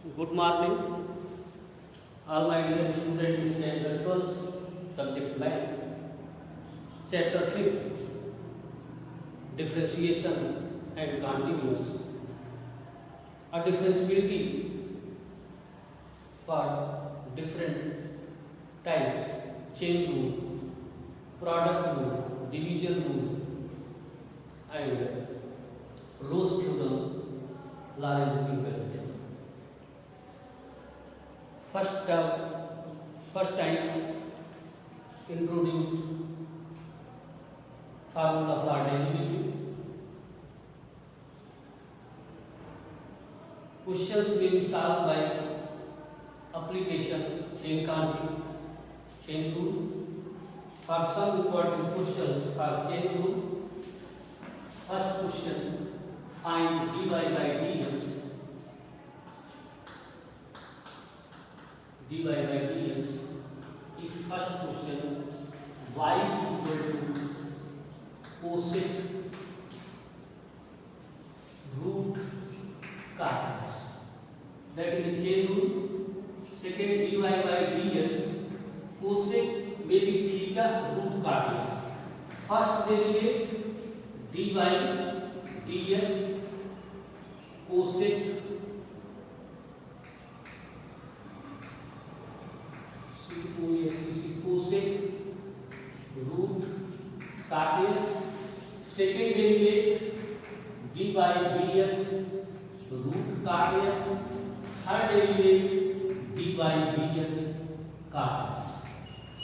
Good morning, all my dear students in standard 12, subject math, chapter 5, differentiation and continuous. A differentiability for different types, chain rule, product rule, division rule, and Roche theorem, Lorentz equivalent. First time introduced formula for derivative. Questions will be solved by application chain counting, chain rule. For some important questions for chain rule, first question, find dy by dx. dy by dx. If first question y equal to cosec root cos, that is the chain rule. Second, dy by dx, cosec may be theta root cos. First derivative dy dx cosec cosec root cos. Second derivative dy dx root cos. Third derivative dy dx cos.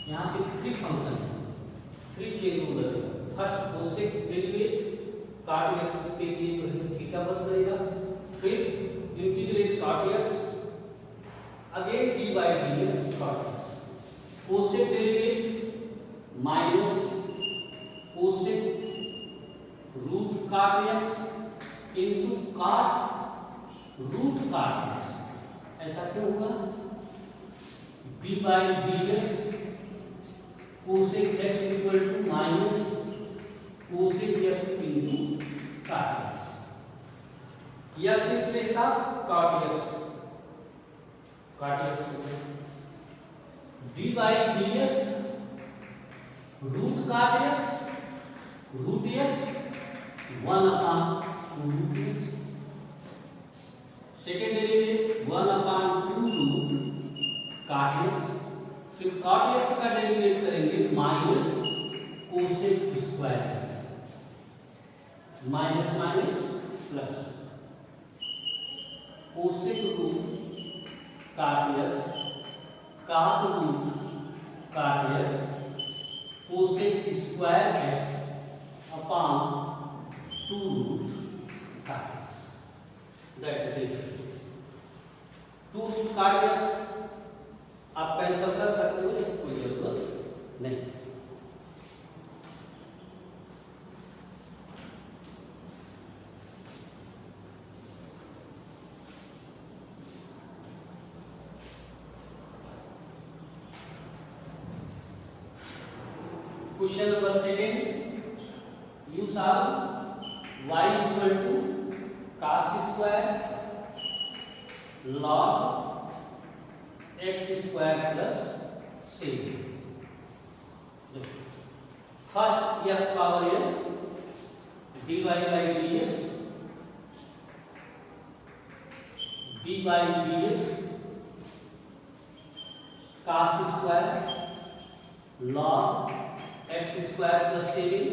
यहाँ पे three function है, three chain rule लगेगा. First cosec derivative cot x के लिए जो है theta बन जाएगा. फिर integrate cot x again dy dx cot x. Cosec derivate minus cosec root cot x into cot root cot x. ऐसा क्यों होगा? dy dx cosec x equal to minus cosec x into cot x. x in place of cot x. cot x dy dx root cot x root x 1 upon 2 root x. Second derivative 1 upon 2 root cot x. फिर cot x का derivate करेंगे minus cosec square x. Minus minus plus cosec root cot x cot root cot x cosec square x upon 2 root cot x. That is 2 root cot x आप cancel कर सकते हो, कोई जरूरत नहीं. Question number 2, you solve y equal to cos square log x square plus 7. First x power n dy by dx dy dx cos square log x square plus 7.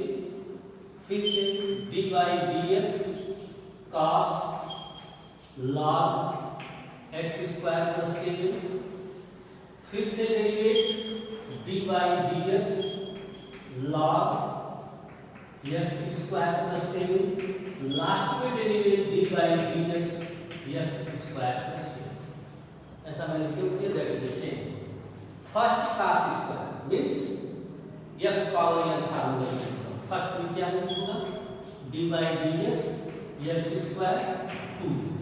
फिर से dy dx cos log x square plus 7. फिर से derivate dy dx log x square plus 7. Last में derivate dy dx x square plus 7. ऐसा मैंने क्यों किया? That is change. First cos square means x power n formula. First में क्या होगा? dy dx x square 2x.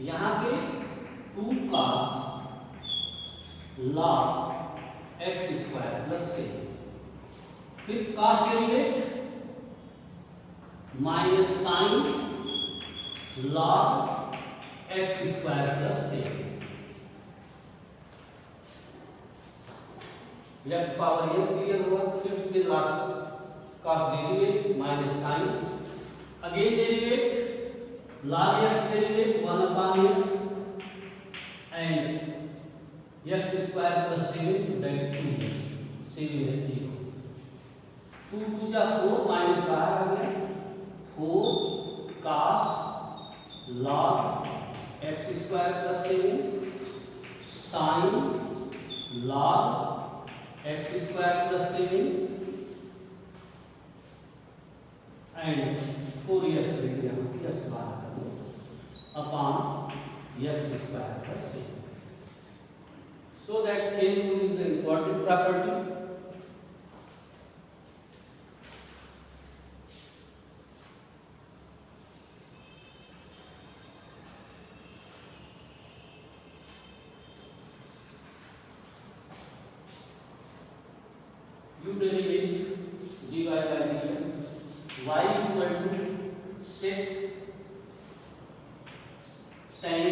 यहाँ पे 2 cos log x square plus 7. फिर cos derivate minus sign log x square plus 7 x power ये clear हुआ। फिर last का derivate minus sine again derivate log x derivate 1 upon x and x square plus 7 that 2x 7 है 0 2 2 जा 4 minus बाहर आ गया 4 cos log x square plus 7 sin log x square plus 7 and 4x yes बाहर upon x square plus 7 so that chain rule is the important property. You derivate dy by dx y equal to sec tan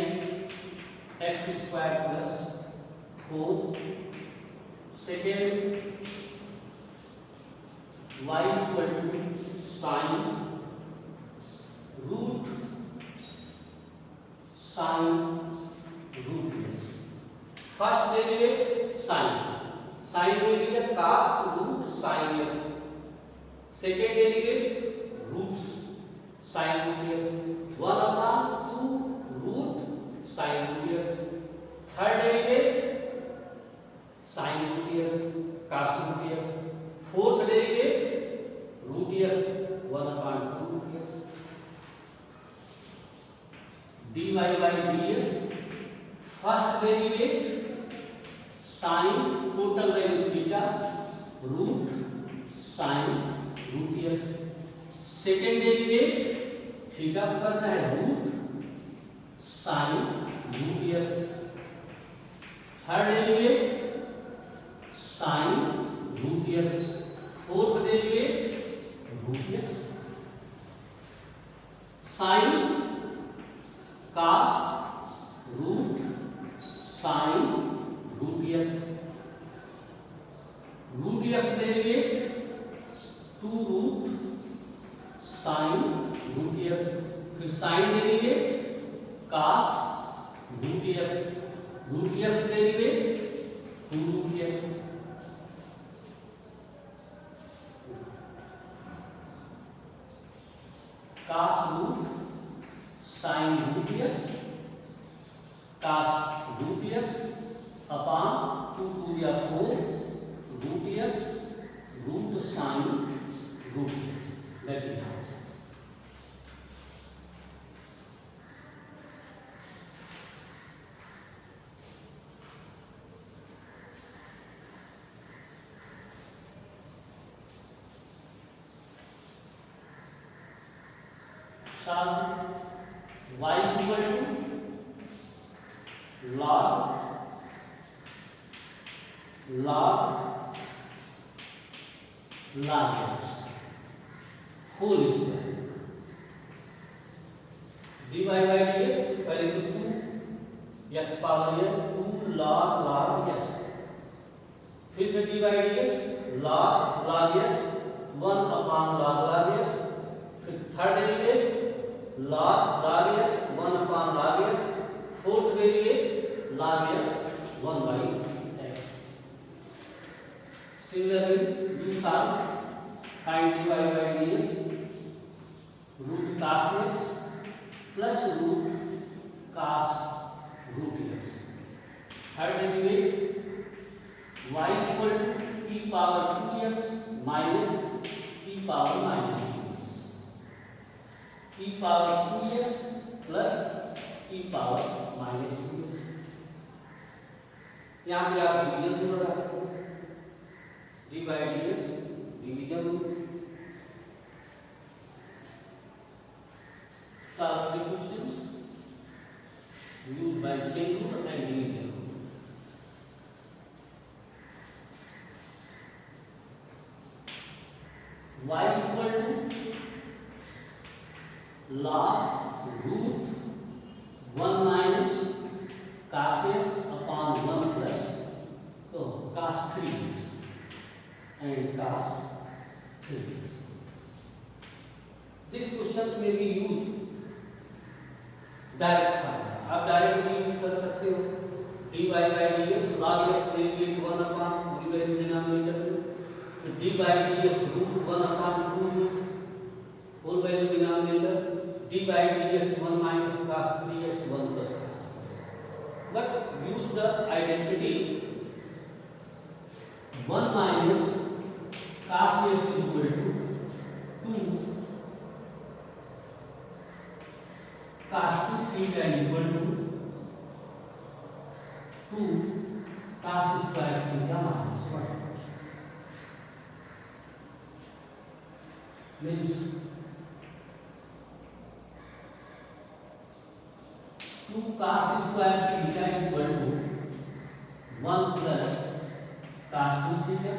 x square plus 4 second y equal to sin root s first derivate sin derivate cos root sin x second derivate root sin root x 1 upon 2 root sin root x third derivate sin root x cos root x fourth derivate root x 1 upon 2 root x dy by dx first derivate sin total value theta root sin root x second derivate थीटा करना है root sin root x third derivate sin root x fourth derivate root x sin cos root sin root x derivate 2 root sin root x फिर sin derivate cos root x derivate 2 root x cos root sin root x cos root x upon 2 2 या 4 root x root sin root x that is answer. Solve y equal to log x whole square dy by dx पहले तो 2 x power n 2 log x फिर से dy by dx log x 1 upon log x फिर third derivative log x 1 upon log x fourth derivative log x 1 by x similarly do solve find dy by dx root cos x plus root cos root x third derivate y equal to e power 2x minus e power minus 2x e power 2x plus e power minus 2x यहाँ पे आप division भी बता सकते हो D by D S division solve three questions used by chain rule and division rule. Y equal to log root 1 minus cos x upon 1 plus so cos 3x and cos 3x. These questions may be used direct formula. आप direct भी use कर सकते हो. dy by dx log x derivative 1 upon पूरी value denominator में, फिर dy by dx root 1 upon 2 root whole value denominator, dy by dx 1 minus cos 3x 1 plus cos 3x. But use the identity 1 minus cos x equal to 2 cos 2 theta equal to 2 cos square theta minus 1 means 2 cos square theta equal to 1 plus cos 2 theta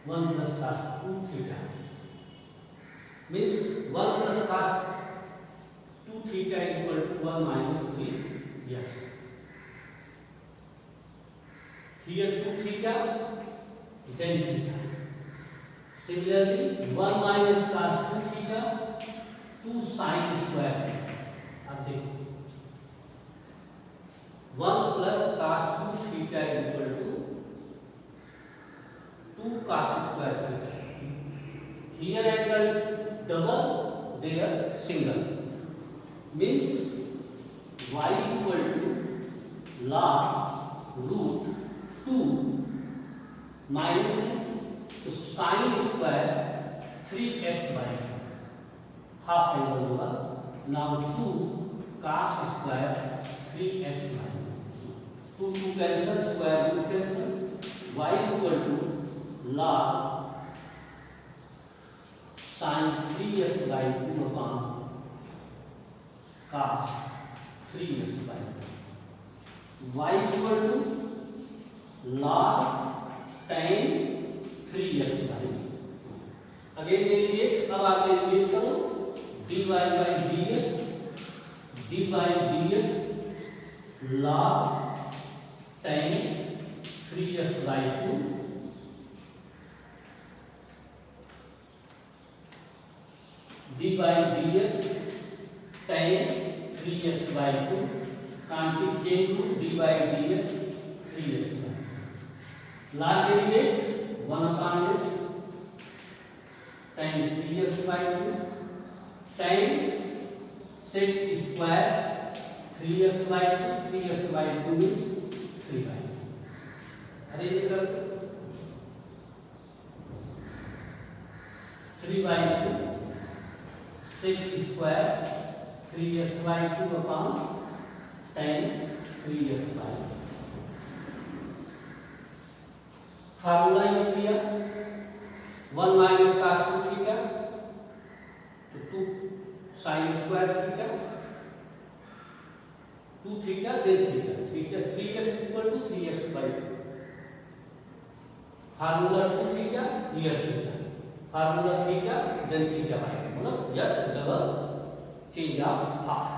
1 plus cos 2 theta means 1 plus cos 2 theta equal to 1 minus 3x. Here 2 theta, then theta. Similarly, 1 minus cos 2 theta, 2 sin square theta. अब देखो 1 plus cos 2 theta equal to 2 cos square theta. Here angle double, there single means y equal to log root 2 minus तो sin square 3x by half angle होगा. Now 2 cos square 3x by 2 cancel, square root cancel, y equal to log sin 3x by 2 upon cos 3x by 2. Y equal to log tan 3x by 2. Again derivative. अब आप derivative करो dy by dx log tan 3x by 2 dy dx tan 3x by 2 कांटिक chain rule dy dx 3x by 2 log derivate 1 upon x tan 3x by 2 tan sec square 3x by 2 3x by 2 means 3 by 2. Arrange कर 3 by 2 sec square 3x by 2 upon tan 3x by 2. Formula use किया 1 minus cos 2 theta तो 2 sin square theta 2 theta then theta 3x equal to 3x by 2. Formula 2 theta here theta formula theta then theta by 2 मतलब just double change of half.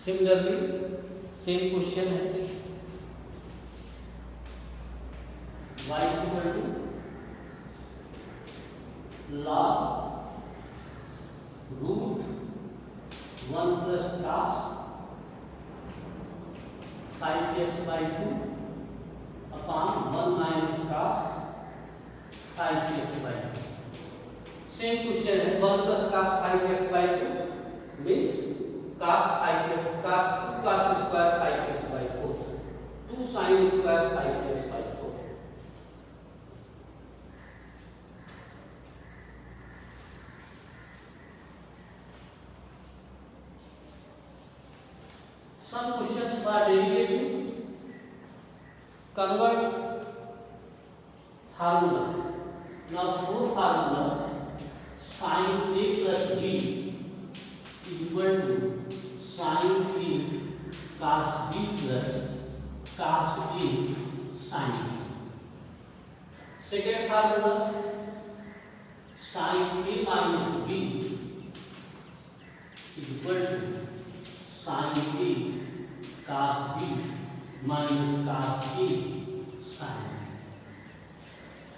Similarly, same question है y equal to log root 1 plus cos 5x by 2 upon 1 minus cos 5x by 2. Same question है 1 plus cos 5x by 2 means cos 5x cos 2 cos square 5x by 4 2 sin square 5x by 4. Some questions are derivative. Convert formula. Now for formula sin a plus b equal to sine a cos b plus cos a sin b। Second formula sin a minus b equal to sin a cos b minus cos a sin b।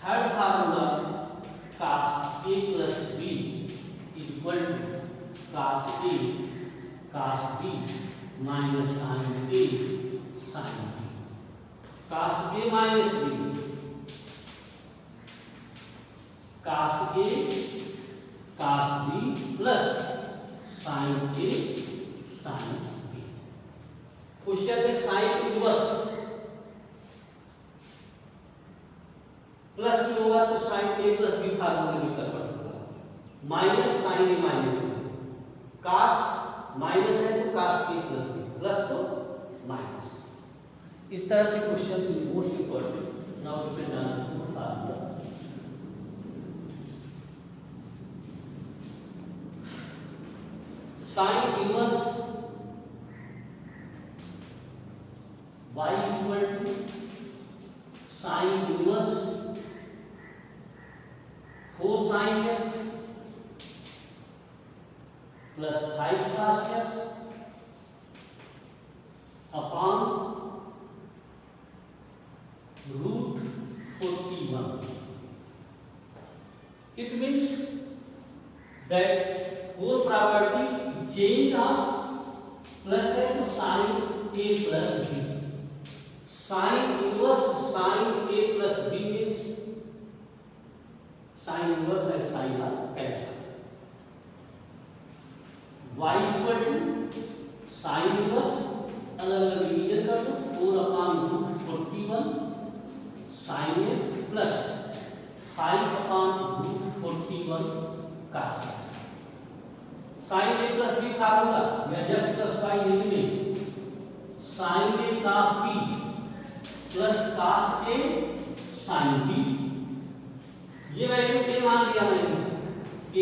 Third formula cos a plus b equal to cos a cos b minus sin a sin b। cos a minus b cos a cos b plus sin a sin b। Question में sine inverse plus में होगा तो sine a plus b फार्मूले में convert होगा। Minus sine a minus b, cos minus है तो cos a plus b, plus तो माइनस। इस तरह से question is most important. Now we can done formula. Sine inverse y equal to sine inverse 4 sin s plus 5 cos s upon root 41। It means that four property change of plus है तो sine a plus b। Sine inverse sine a plus b means sign inverse and sine are cancel. y equal to sine inverse अलग अलग division कर दो 4 upon root 41 sine x plus 5 upon root 41 cos x। Sine a plus b formula या x plus y लिखने sine a cos b plus cos a sin b। ये value a मान लिया मैंने a,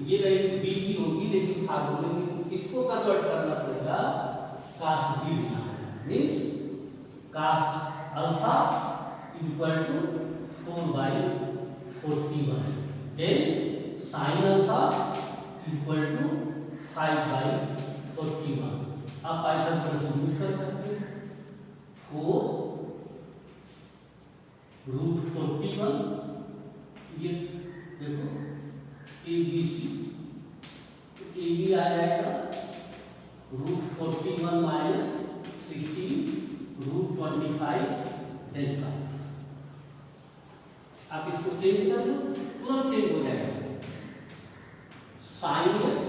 ये वैल्यू b की होगी, लेकिन फार्मूले में इसको कन्वर्ट करना पड़ेगा cos b लेना है। Means cos alpha equal to 4/41 then sin alpha equal to 5/41। आप पाइथन पर यूज कर सकते हैं। 4 रूट 41 ये देखो ABC तो AB आ जाएगा रूट 41 माइनस 16 रूट 25 देन 5। आप इसको चेंज कर लो तुरंत चेंज हो जाएगा। साइन एक्स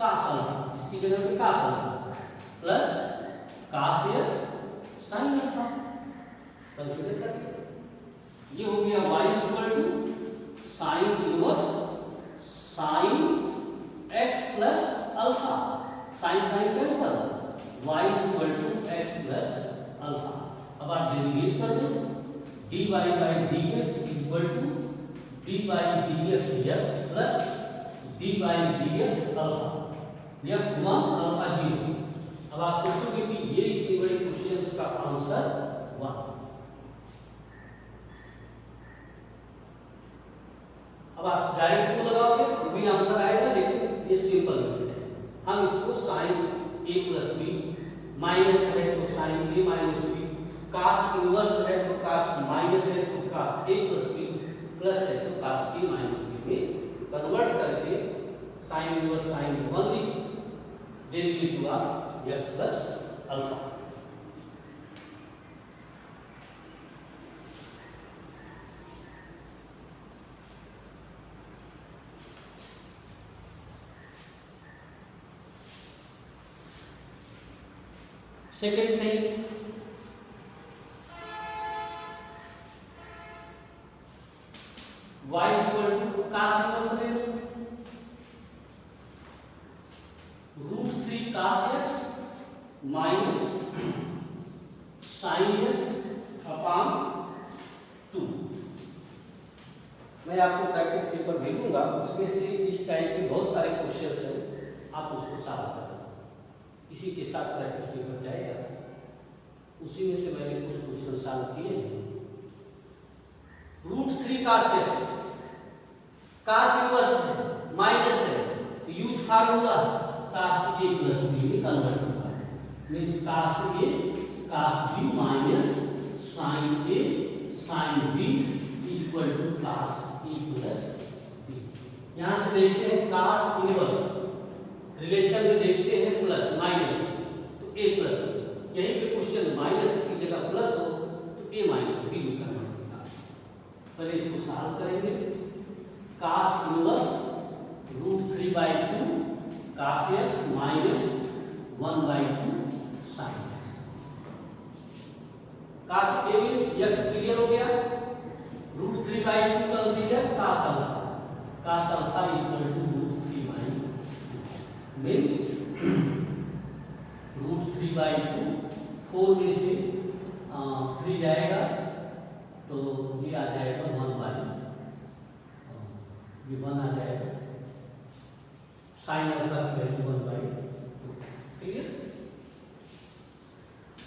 cos अल्फा इसकी जगह पे cos alpha plus cos x sin alpha consider करिए। ये हो गया y equal to sine inverse sine x plus alpha, sine sine cancel, y equal to x plus alpha. अब आप डेरिवेट कर दो dy by dx equal to dy dx x plus dy dx alpha x1 alpha 0। अब आप सोचोगे कि ये इतनी बड़ी क्वेश्चन का आंसर 1। अब आप डायरेक्ट को लगाओगे वो भी आंसर आएगा, लेकिन ये सिंपल मेथड है। हम इसको sine a plus b minus है तो sine a minus b, cos inverse है तो cos माइनस है तो cos a plus b plus है तो cos a माइनस b में कन्वर्ट करके साइन इनवर्स साइन 1 लिख derivative of x plus alpha. Second thing y equal to cos inverse ले लो root 3 cos x minus sine x upon 2। मैं आपको practice paper भेजूंगा, उसमें से इस टाइप के बहुत सारे क्वेश्चंस हैं आप उसको सॉल्व करें। इसी के साथ प्रैक्टिस पेपर जाएगा, उसी में से मैंने कुछ क्वेश्चन सॉल्व किए हैं। √3 cos x cos इनवर्स है, माइनस है, तो use formula cos a plus b में कन्वर्ट होगा, means cos a cos b minus sin a sin b equal to cos e plus b। यहाँ से देखते हैं cos इनवर्स, रिलेशन में देखते हैं प्लस माइनस, तो a प्लस, यही पे क्वेश्चन माइनस की जगह प्लस हो तो a माइनस b में कन्वर्ट होगा। पहले इसको सॉल्व करेंगे। cos inverse √3/2 cos x minus 1/2 sin x। cos a means x clear हो गया, √3/2 consider cos alpha, cos alpha equal to √3/2 means √3/2, 4 में से 3 जाएगा तो ये आ जाएगा 1/2, ये 1 आ जाएगा, साइन अल्फा की वैल्यू 1/2। Clear?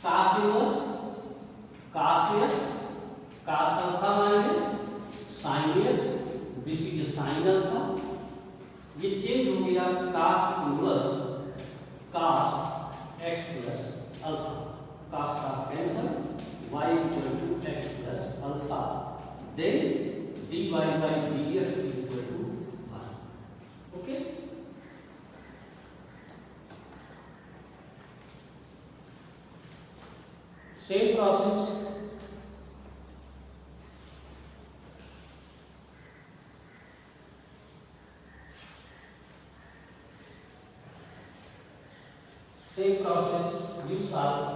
cos inverse cos x cos alpha minus sin x, this is sin alpha, ये चेंज हो गया cos inverse cos x plus alpha, cos cos cancel, y equal to x plus alpha, then dy by dx equal to 1। Okay, same process you solve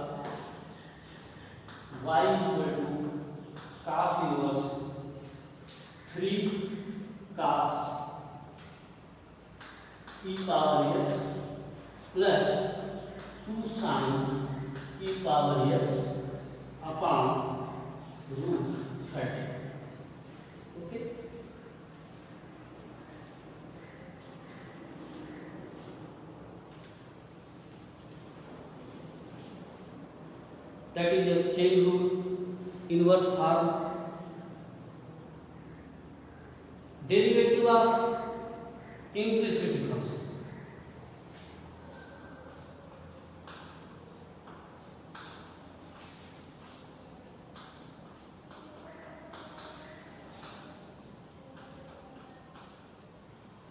y equal to cos inverse 3 cos e power x plus 2 sin e power x upon √30। Okay, that is a chain rule inverse form। Derivative of implicit function,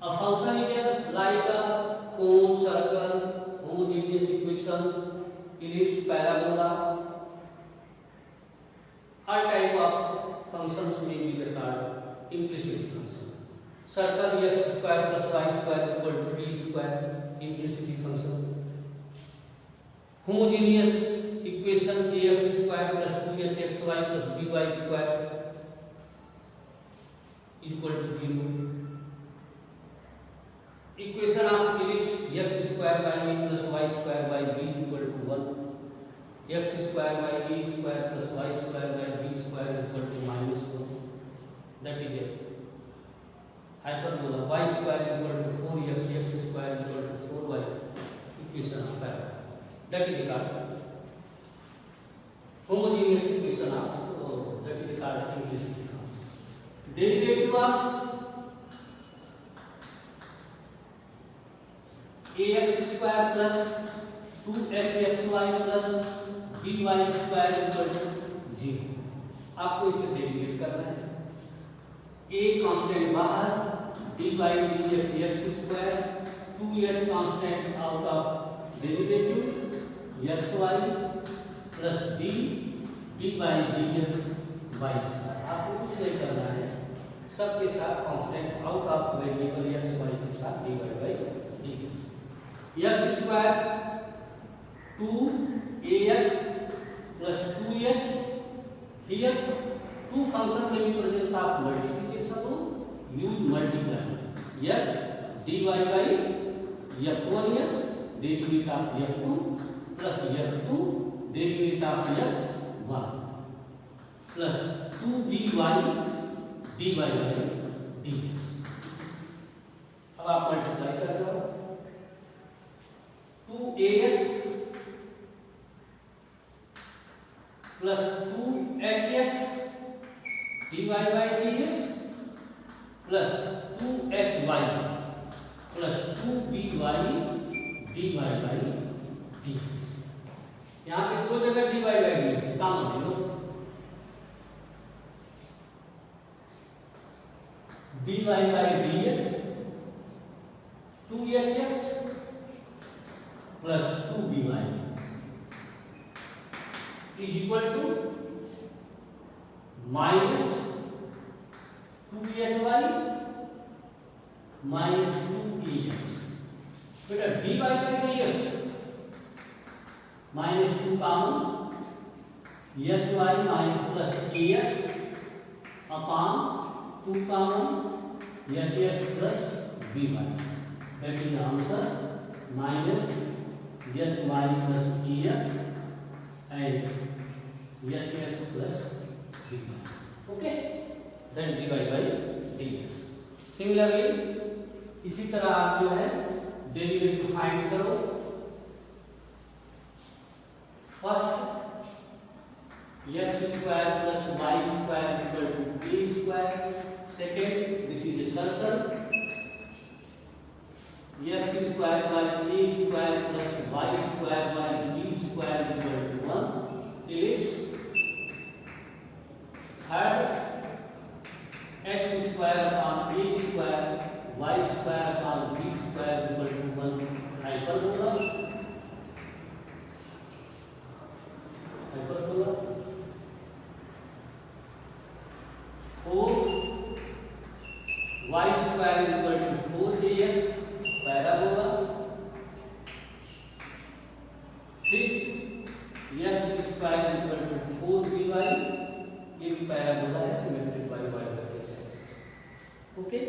a function is like a cone, circle, homogeneous equation, ellipse, parabola, all type of functions may be called implicit function। Circle x square plus y square equal to d square, implicit function। Homogeneous equation ax square plus 2hxy plus by square equal to 0। Equation of ellipse x square by a plus y square by b equal to 1, x square by a square plus y square by b square equal to -1, that is a hyperbola, y square equal to 4x, x square equal to 4y, equation of parabola, that is called homogeneous equation of, that is called implicit function। Derivative of ax square plus 2hxy plus by square equal to 0। आपको इसे derivative करना है, a constant बाहर, dy dx x square, 2h constant out of derivative xy plus d dy dx y square। आपको कुछ नहीं करना है, सबके साथ constant out of variable xy के साथ dy by dx, x square 2ax plus 2h, here two function may be presence of multiplication, so use multiply, x dy by f1s derivative of f2 plus f2 derivative of s1 plus 2by dy by dx। अब आप multiply कर दो, 2ax plus 2hx dy by dx plus 2hy plus 2by dy by dx। यहाँ पे दो जगह dy by dx common ले लो, dy by dx 2hx plus 2by is equal to minus 2hy minus 2ax। बेटा dy by dx minus 2 common, hy minus plus ax upon 2 common hx plus by। That is the answer, minus hy plus ax and hx plus by। Okay, then dy by dx। Similarly इसी तरह आप जो है derivative find करो। First x square plus y square equal to a square। Second, this is a circle, x square by a square plus y square by b square equal to 1 ellipse। Third, x square upon a square y square upon b square equal to 1 hyperbola। Fourth, y square equal to 4ax parabola। Fifth, x square equal to 4by, ये भी parabola है symmetric y y axis. Okay.